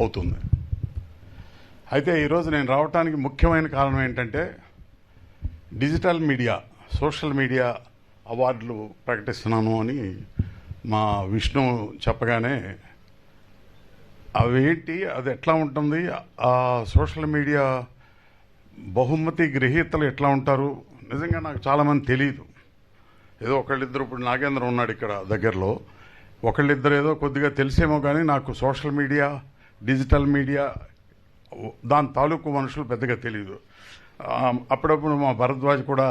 అవుతుంది. అయితే ఈరోజు నేను రావడానికి ముఖ్యమైన కారణం ఏంటంటే డిజిటల్ మీడియా, సోషల్ మీడియా అవార్డులు ప్రకటిస్తున్నాను అని మా విష్ణు చెప్పగానే అవేంటి, అది ఎట్లా ఉంటుంది, ఆ సోషల్ మీడియా బహుమతి గ్రహీతలు ఎట్లా ఉంటారు, నిజంగా నాకు చాలామంది తెలియదు. ఏదో ఒకళ్ళిద్దరు, ఇప్పుడు నాగేంద్ర ఉన్నాడు ఇక్కడ దగ్గరలో, ఒకళ్ళిద్దరు ఏదో కొద్దిగా తెలిసేమో కానీ నాకు సోషల్ మీడియా, డిజిటల్ మీడియా దాని తాలూకు మనుషులు పెద్దగా తెలియదు. అప్పుడప్పుడు మా భరద్వాజ్ కూడా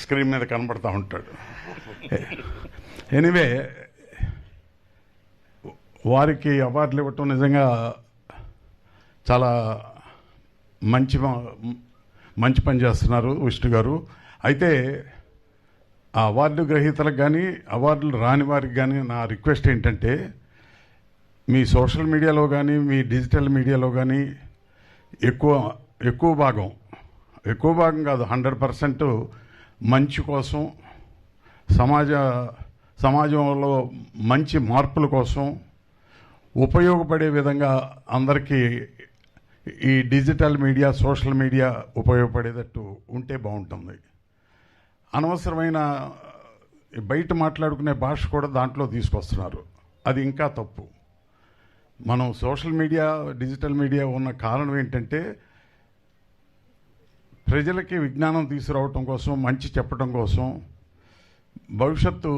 స్క్రీన్ మీద కనపడతా ఉంటాడు. ఎనీవే, వారికి అవార్డులు ఇవ్వటం నిజంగా చాలా మంచి పని చేస్తున్నారు విష్ణు గారు. అయితే ఆ అవార్డు గ్రహీతలకు కానీ అవార్డులు రాని వారికి కానీ నా రిక్వెస్ట్ ఏంటంటే, మీ సోషల్ మీడియాలో కానీ మీ డిజిటల్ మీడియాలో కానీ ఎక్కువ భాగం కాదు, 100% మంచి కోసం, సమాజంలో మంచి మార్పుల కోసం ఉపయోగపడే విధంగా అందరికీ ఈ డిజిటల్ మీడియా, సోషల్ మీడియా ఉపయోగపడేటట్టు ఉంటే బాగుంటుంది. అనవసరమైన బయట మాట్లాడుకునే భాష కూడా దాంట్లో తీసుకొస్తున్నారు, అది ఇంకా తప్పు. మనం సోషల్ మీడియా, డిజిటల్ మీడియా ఉన్న కారణం ఏంటంటే ప్రజలకి విజ్ఞానం తీసుకురావటం కోసం, మంచి చెప్పడం కోసం, భవిష్యత్తు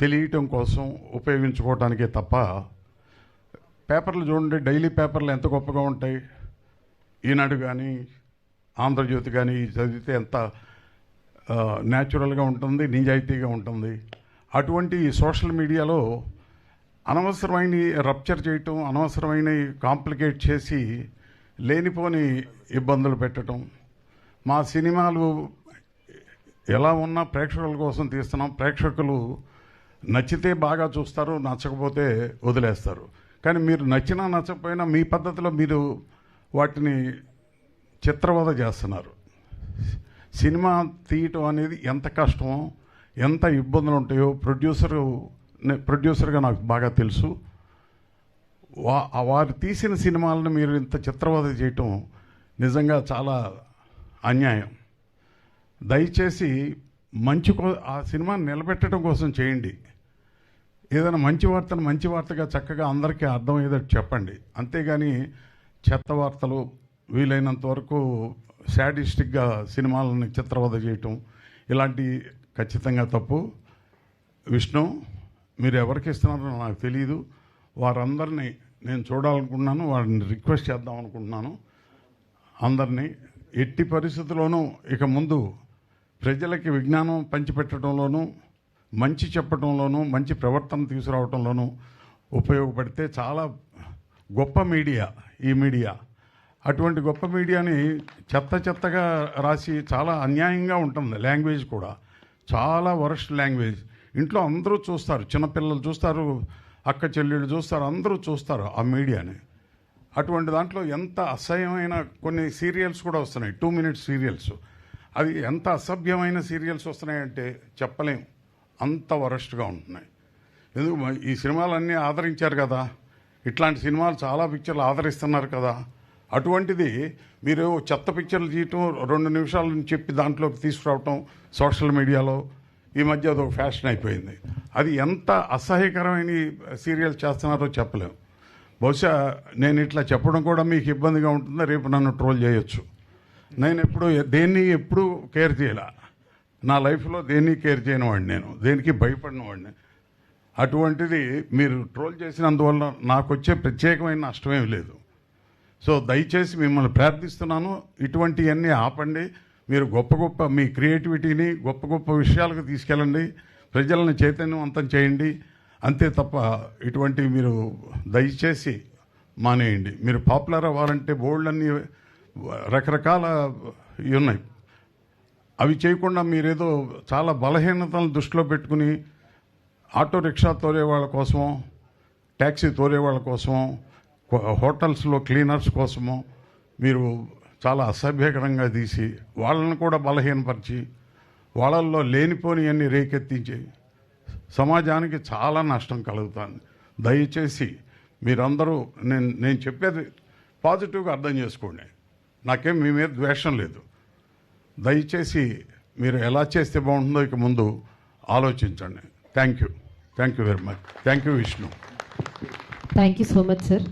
తెలియటం కోసం ఉపయోగించుకోవటానికే తప్ప, పేపర్లు చూడండి, డైలీ పేపర్లు ఎంత గొప్పగా ఉంటాయి. ఈనాడు కానీ ఆంధ్రజ్యోతి కానీ చదివితే ఎంత న్యాచురల్గా ఉంటుంది, నిజాయితీగా ఉంటుంది. అటువంటి సోషల్ మీడియాలో అనవసరమైన రప్చర్ చేయటం, అనవసరమైన కాంప్లికేట్ చేసి లేనిపోని ఇబ్బందులు పెట్టడం. మా సినిమాలు ఎలా ఉన్నా ప్రేక్షకుల కోసం తీస్తున్నాం. ప్రేక్షకులు నచ్చితే బాగా చూస్తారు, నచ్చకపోతే వదిలేస్తారు. కానీ మీరు నచ్చినా నచ్చకపోయినా మీ పద్ధతిలో మీరు వాటిని చిత్రవద చేస్తున్నారు. సినిమా తీయటం అనేది ఎంత కష్టమో, ఎంత ఇబ్బందులు ఉంటాయో ప్రొడ్యూసర్గా నాకు బాగా తెలుసు. వారు తీసిన సినిమాలను మీరు ఇంత చిత్రవద చేయటం నిజంగా చాలా అన్యాయం. దయచేసి ఆ సినిమాని నిలబెట్టడం కోసం చేయండి. ఏదైనా మంచి వార్తగా చక్కగా అందరికీ అర్థమయ్యేటట్టు చెప్పండి. అంతేగాని చెత్త వార్తలు, వీలైనంత వరకు శాడిస్టిక్గా సినిమాలను చిత్రవద చేయటం, ఇలాంటి ఖచ్చితంగా తప్పు. విష్ణు, మీరు ఎవరికి ఇస్తున్నారో నాకు తెలియదు. వారందరినీ నేను చూడాలనుకుంటున్నాను, వారిని రిక్వెస్ట్ చేద్దాం అనుకుంటున్నాను. అందరినీ ఎట్టి పరిస్థితుల్లోనూ ఇక ముందు ప్రజలకి విజ్ఞానం పంచిపెట్టడంలోనూ, మంచి చెప్పడంలోనూ, మంచి ప్రవర్తన తీసుకురావడంలోనూ ఉపయోగపడితే చాలా గొప్ప మీడియా ఈ మీడియా. అటువంటి గొప్ప మీడియాని చెత్తగా రాసి చాలా అన్యాయంగా ఉంటుంది. లాంగ్వేజ్ కూడా చాలా వరస్ట్ లాంగ్వేజ్. ఇంట్లో అందరూ చూస్తారు, చిన్నపిల్లలు చూస్తారు, అక్క చెల్లెళ్ళు చూస్తారు, అందరూ చూస్తారు ఆ మీడియాని. అటువంటి దాంట్లో ఎంత అసహ్యమైన కొన్ని సీరియల్స్ కూడా వస్తున్నాయి, 2 minute సీరియల్స్. అది ఎంత అసభ్యమైన సీరియల్స్ వస్తున్నాయంటే చెప్పలేం, అంత వరస్ట్గా ఉంటున్నాయి. ఎందుకు, ఈ సినిమాలన్నీ ఆదరించారు కదా, ఇట్లాంటి సినిమాలు చాలా పిక్చర్లు ఆదరిస్తున్నారు కదా. అటువంటిది మీరు చెత్త పిక్చర్లు తీయటం, 2 నిమిషాలు చెప్పి దాంట్లోకి తీసుకురావటం సోషల్ మీడియాలో ఈ మధ్య అదొక ఫ్యాషన్ అయిపోయింది. అది ఎంత అసహ్యకరమైన సీరియల్ చేస్తున్నారో చెప్పలేము. బహుశా నేను ఇట్లా చెప్పడం కూడా మీకు ఇబ్బందిగా ఉంటుందో, రేపు నన్ను ట్రోల్ చేయొచ్చు. నేను ఎప్పుడు కేర్ చేయాల, నా లైఫ్లో దేన్ని కేర్ చేయని వాడిని, నేను దేనికి భయపడిన వాడిని. అటువంటిది మీరు ట్రోల్ చేసినందువల్ల నాకు వచ్చే ప్రత్యేకమైన నష్టమేమి లేదు. సో దయచేసి మిమ్మల్ని ప్రార్థిస్తున్నాను, ఇటువంటివన్నీ ఆపండి. మీరు గొప్ప మీ క్రియేటివిటీని గొప్ప విషయాలకు తీసుకెళ్ళండి, ప్రజలను చైతన్యవంతం చేయండి. అంతే తప్ప ఇటువంటివి మీరు దయచేసి మానేయండి. మీరు పాపులర్ అవ్వాలంటే బోల్డ్ అన్ని రకరకాల ఉన్నాయి, అవి చేయకుండా మీరేదో చాలా బలహీనతలను దృష్టిలో పెట్టుకుని ఆటో రిక్షా తోలే వాళ్ళ కోసమో, ట్యాక్సీ తోలే వాళ్ళ కోసమో, హోటల్స్లో క్లీనర్స్ కోసమో మీరు చాలా అసభ్యకరంగా తీసి వాళ్ళని కూడా బలహీనపరిచి వాళ్ళల్లో లేనిపోని అన్ని రేకెత్తించి సమాజానికి చాలా నష్టం కలుగుతుంది. దయచేసి మీరందరూ నేను చెప్పేది పాజిటివ్గా అర్థం చేసుకోండి. నాకేం మీ మీద ద్వేషం లేదు. దయచేసి మీరు ఎలా చేస్తే బాగుంటుందో ఇక ముందు ఆలోచించండి. Thank you very much. Thank you Vishnu. Thank you so much sir.